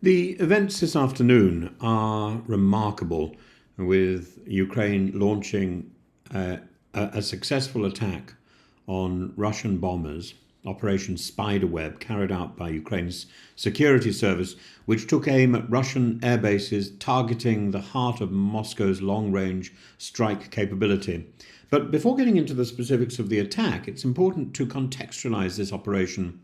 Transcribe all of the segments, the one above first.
The events this afternoon are remarkable, with Ukraine launching a successful attack on Russian bombers, Operation Spiderweb, carried out by Ukraine's security service, which took aim at Russian air bases, targeting the heart of Moscow's long-range strike capability. But before getting into the specifics of the attack, it's important to contextualize this operation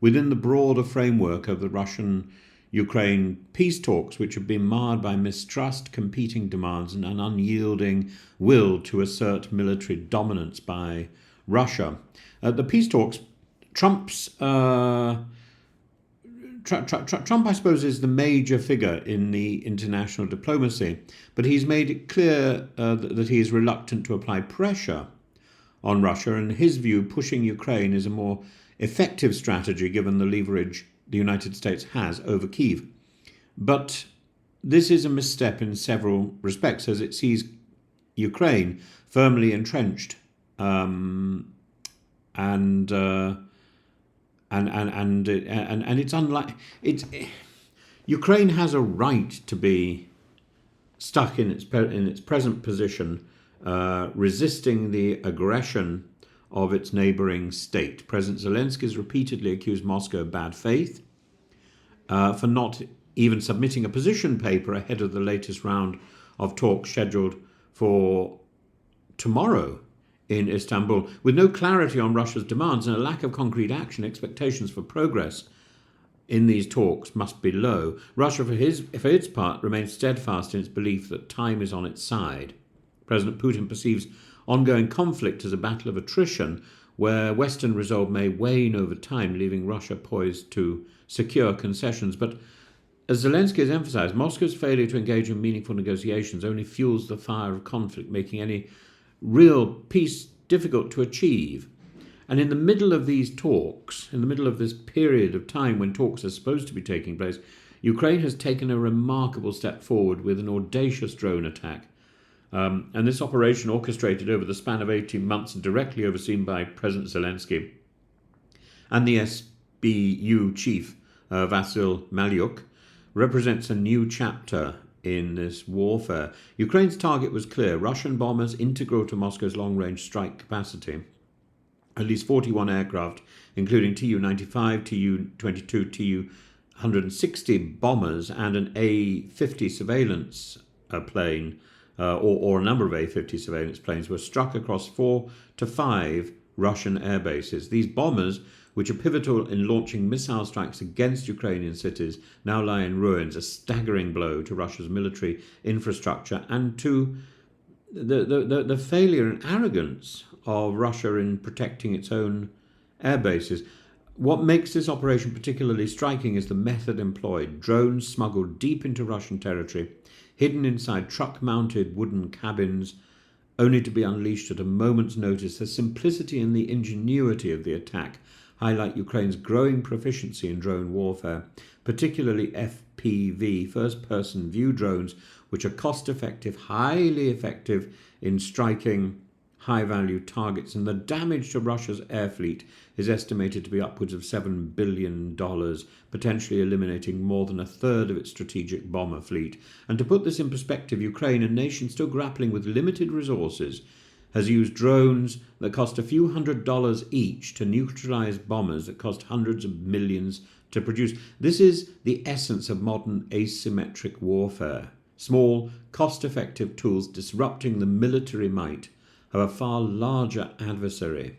within the broader framework of the Russian-Ukraine peace talks, which have been marred by mistrust, competing demands, and an unyielding will to assert military dominance by Russia. The peace talks, Trump, I suppose, is the major figure in the international diplomacy, but he's made it clear that he is reluctant to apply pressure on Russia. In his view, pushing Ukraine is a more effective strategy given the leverage the United States has over Kyiv. But this is a misstep in several respects, as it sees Ukraine firmly entrenched, and it's unlike it's Ukraine has a right to be stuck in its present position, resisting the aggression of its neighbouring state. President Zelensky has repeatedly accused Moscow of bad faith for not even submitting a position paper ahead of the latest round of talks scheduled for tomorrow in Istanbul. With no clarity on Russia's demands and a lack of concrete action, expectations for progress in these talks must be low. Russia, for its part, remains steadfast in its belief that time is on its side. President Putin perceives ongoing conflict as a battle of attrition, where Western resolve may wane over time, leaving Russia poised to secure concessions. But as Zelensky has emphasized, Moscow's failure to engage in meaningful negotiations only fuels the fire of conflict, making any real peace difficult to achieve. And in the middle of these talks, in the middle of this period of time when talks are supposed to be taking place, Ukraine has taken a remarkable step forward with an audacious drone attack. And this operation, orchestrated over the span of 18 months and directly overseen by President Zelensky and the SBU chief, Vasyl Malyuk, represents a new chapter in this warfare. Ukraine's target was clear: Russian bombers integral to Moscow's long-range strike capacity. At least 41 aircraft, including Tu-95, Tu-22, Tu-160 bombers, and an A-50 surveillance plane, or a number of A-50 surveillance planes, were struck across 4 to 5 Russian air bases. These bombers, which are pivotal in launching missile strikes against Ukrainian cities, now lie in ruins, a staggering blow to Russia's military infrastructure and to the failure and arrogance of Russia in protecting its own air bases. What makes this operation particularly striking is the method employed: drones smuggled deep into Russian territory, hidden inside truck-mounted wooden cabins, only to be unleashed at a moment's notice. The simplicity and the ingenuity of the attack highlight Ukraine's growing proficiency in drone warfare, particularly FPV, first-person view drones, which are cost-effective, highly effective in striking high-value targets. And the damage to Russia's air fleet is estimated to be upwards of $7 billion, potentially eliminating more than a third of its strategic bomber fleet. And to put this in perspective, Ukraine, a nation still grappling with limited resources, has used drones that cost a few $100s each to neutralize bombers that cost hundreds of millions to produce. This is the essence of modern asymmetric warfare: small, cost-effective tools disrupting the military might of a far larger adversary.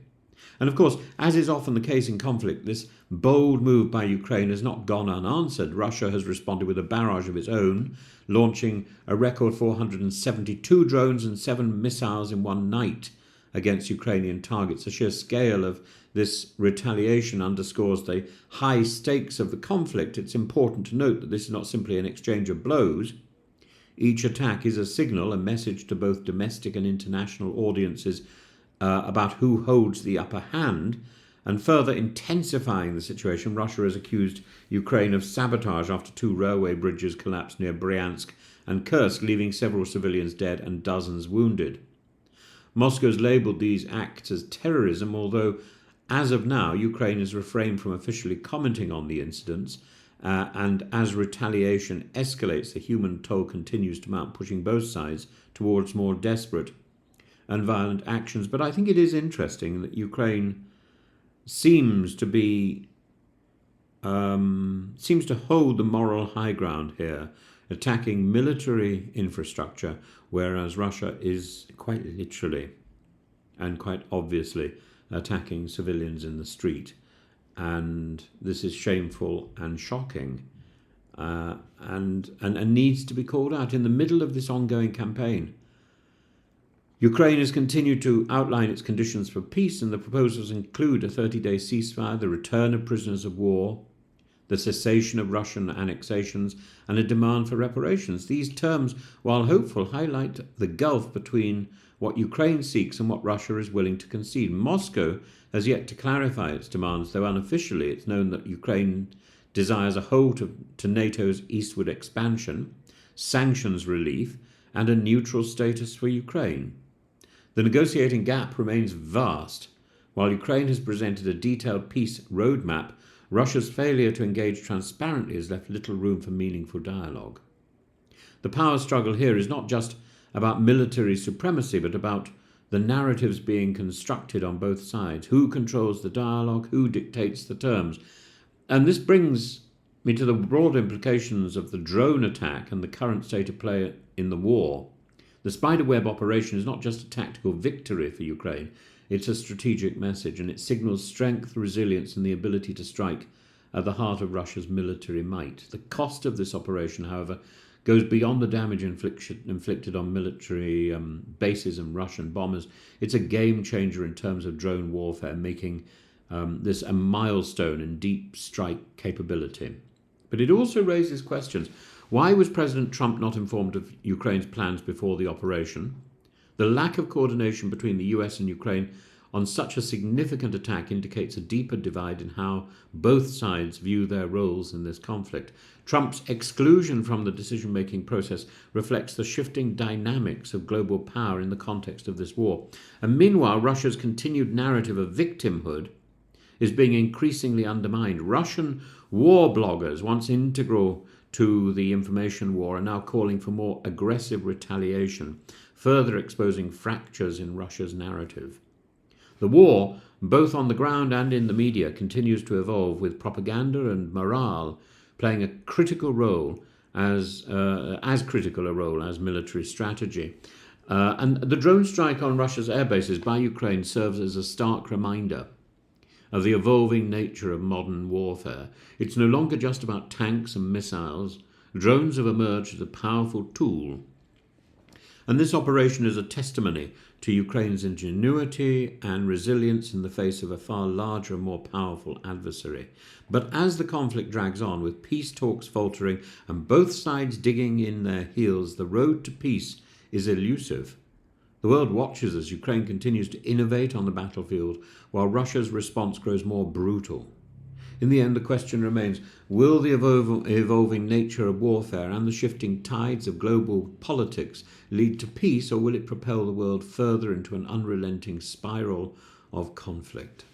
And of course, as is often the case in conflict, this bold move by Ukraine has not gone unanswered. Russia has responded with a barrage of its own, launching a record 472 drones and 7 missiles in one night against Ukrainian targets. The sheer scale of this retaliation underscores the high stakes of the conflict. It's important to note that this is not simply an exchange of blows. Each attack is a signal, a message to both domestic and international audiences about who holds the upper hand. And further intensifying the situation, Russia has accused Ukraine of sabotage after 2 railway bridges collapsed near Bryansk and Kursk, leaving several civilians dead and dozens wounded. Moscow has labelled these acts as terrorism, although as of now Ukraine has refrained from officially commenting on the incidents. and as retaliation escalates, the human toll continues to mount, pushing both sides towards more desperate and violent actions. But I think it is interesting that Ukraine seems to hold the moral high ground here, attacking military infrastructure, whereas Russia is quite literally and quite obviously attacking civilians in the street. And this is shameful and shocking, and needs to be called out in the middle of this ongoing campaign. Ukraine has continued to outline its conditions for peace, and the proposals include a 30-day ceasefire, the return of prisoners of war, the cessation of Russian annexations, and a demand for reparations. These terms, while hopeful, highlight the gulf between what Ukraine seeks and what Russia is willing to concede. Moscow has yet to clarify its demands, though unofficially it's known that Ukraine desires a halt to NATO's eastward expansion, sanctions relief, and a neutral status for Ukraine. The negotiating gap remains vast. While Ukraine has presented a detailed peace roadmap, Russia's failure to engage transparently has left little room for meaningful dialogue. The power struggle here is not just about military supremacy, but about the narratives being constructed on both sides. Who controls the dialogue? Who dictates the terms? And this brings me to the broad implications of the drone attack and the current state of play in the war. The spiderweb operation is not just a tactical victory for Ukraine, it's a strategic message, and it signals strength, resilience, and the ability to strike at the heart of Russia's military might. The cost of this operation, however, goes beyond the damage inflicted on military bases and Russian bombers. It's a game changer in terms of drone warfare, making this a milestone in deep strike capability. But it also raises questions. Why was President Trump not informed of Ukraine's plans before the operation? The lack of coordination between the US and Ukraine on such a significant attack indicates a deeper divide in how both sides view their roles in this conflict. Trump's exclusion from the decision-making process reflects the shifting dynamics of global power in the context of this war. And meanwhile, Russia's continued narrative of victimhood is being increasingly undermined. Russian war bloggers, once integral to the information war, are now calling for more aggressive retaliation, further exposing fractures in Russia's narrative. The war, both on the ground and in the media, continues to evolve, with propaganda and morale playing a critical role as critical a role as military strategy. And the drone strike on Russia's air bases by Ukraine serves as a stark reminder of the evolving nature of modern warfare. It's no longer just about tanks and missiles. Drones have emerged as a powerful tool. And this operation is a testimony to Ukraine's ingenuity and resilience in the face of a far larger and more powerful adversary. But as the conflict drags on, with peace talks faltering and both sides digging in their heels, the road to peace is elusive. The world watches as Ukraine continues to innovate on the battlefield, while Russia's response grows more brutal. In the end, the question remains, will the evolving nature of warfare and the shifting tides of global politics lead to peace, or will it propel the world further into an unrelenting spiral of conflict?